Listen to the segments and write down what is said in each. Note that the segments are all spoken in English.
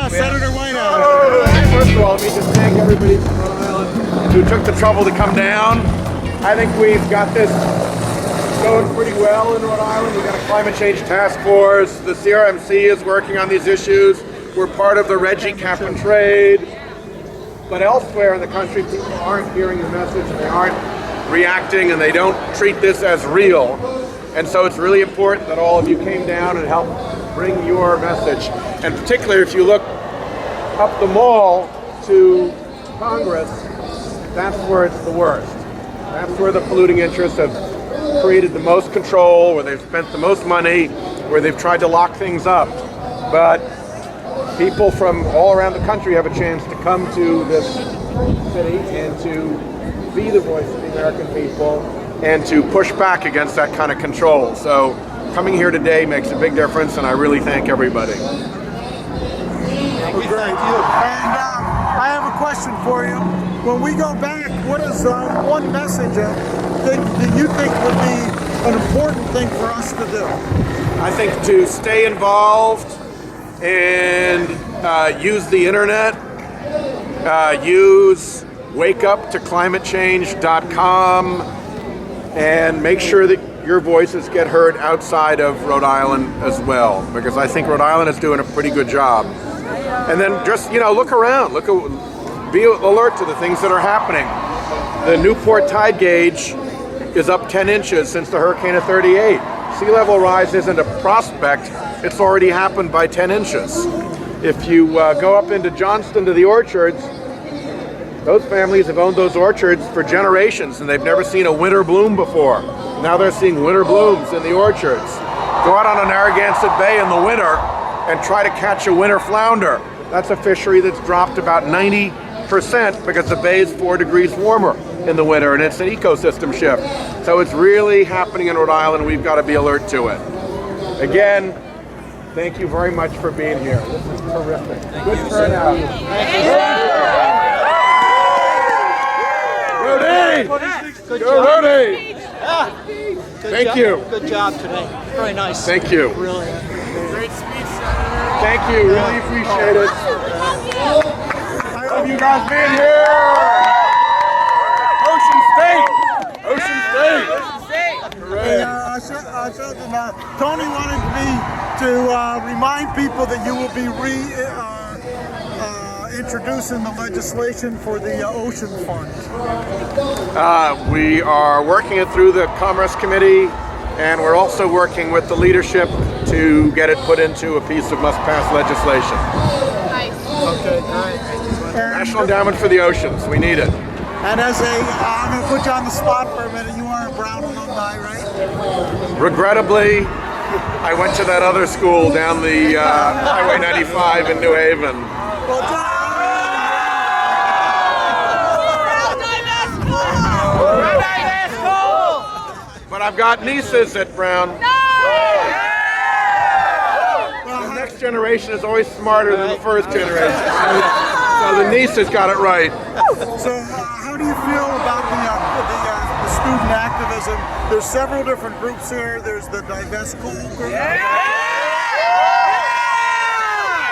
Senator Whitehouse. First of all, let me just thank everybody from Rhode Island who took the trouble to come down. I think we've got this going pretty well in Rhode Island. We've got a climate change task force. The CRMC is working on these issues. We're part of the RGGI cap and trade. But elsewhere in the country, people aren't hearing the message and they aren't reacting and they don't treat this as real. And so it's really important that all of you came down and helped bring your message. And particularly if you look up the mall to Congress, that's where it's the worst. That's where the polluting interests have created the most control, where they've spent the most money, where they've tried to lock things up. But people from all around the country have a chance to come to this city and to be the voice of the American people and to push back against that kind of control. So coming here today makes a big difference, and I really thank everybody. Well, great. And I have a question for you. When we go back, what is one message that you think would be an important thing for us to do? I think to stay involved and use the internet, use wakeuptoclimatechange.com, and make sure that your voices get heard outside of Rhode Island as well, because I think Rhode Island is doing a pretty good job. And then just, look around, be alert to the things that are happening. The Newport tide gauge is up 10 inches since the hurricane of '38. Sea level rise isn't a prospect, it's already happened by 10 inches. If you go up into Johnston to the orchards, those families have owned those orchards for generations and they've never seen a winter bloom before. Now they're seeing winter blooms in the orchards. Go out on a Narragansett Bay in the winter and try to catch a winter flounder. That's a fishery that's dropped about 90% because the bay is 4 degrees warmer in the winter, and it's an ecosystem shift. So it's really happening in Rhode Island. We've got to be alert to it. Again, thank you very much for being here. This is terrific. Good turnout. Go Rudy! Thank you. Good job today. Very nice. Thank you. Really. Great speech, Senator. Thank you. Really appreciate it. I love you guys being here. Ocean State. Ocean State. Sheldon, Tony wanted me to remind people that you will be introducing the legislation for the Ocean Fund. We are working it through the Commerce Committee, and we're also working with the leadership to get it put into a piece of must-pass legislation. Nice. Okay, great. National Endowment for the Oceans. We need it. And as I'm going to put you on the spot for a minute, you are a Brown alumni, right? Regrettably, I went to that other school down the Highway 95 in New Haven. Well, but I've got nieces at Brown. The next generation is always smarter than the first generation. So the nieces got it right. So how do you feel about the student activism? There's several different groups here. There's the Divest Coal group.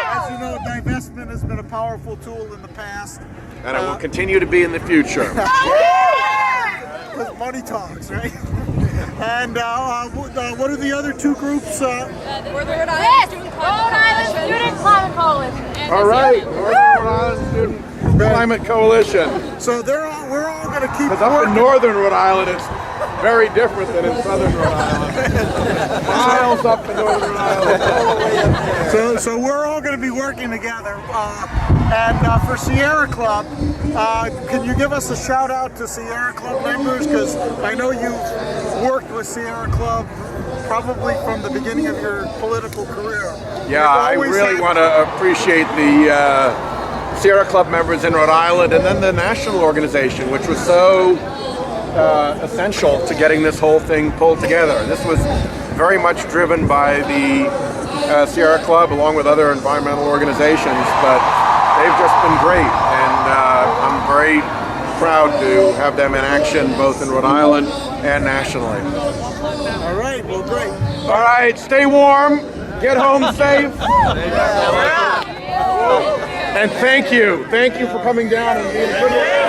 As you know, divestment has been a powerful tool in the past. And it will continue to be in the future. Because money talks, right? And what are the other two groups? We're the Rhode Island Student Climate Coalition. All right, Northern Rhode Island Student Climate Coalition. So we're all going to keep Because up in Northern Rhode Island, it's very different than in Southern Rhode Island. Miles up in Northern Rhode Island. So we're all going to be working together. And for Sierra Club, can you give us a shout out to Sierra Club members? Because I know you've worked with Sierra Club probably from the beginning of your political career. Yeah, I really want to appreciate the Sierra Club members in Rhode Island, and then the national organization, which was so essential to getting this whole thing pulled together. This was very much driven by the Sierra Club along with other environmental organizations, but they've just been great, and I'm very proud to have them in action both in Rhode Island and nationally. All right, well, great. All right, stay warm, get home safe. And thank you for coming down and being a good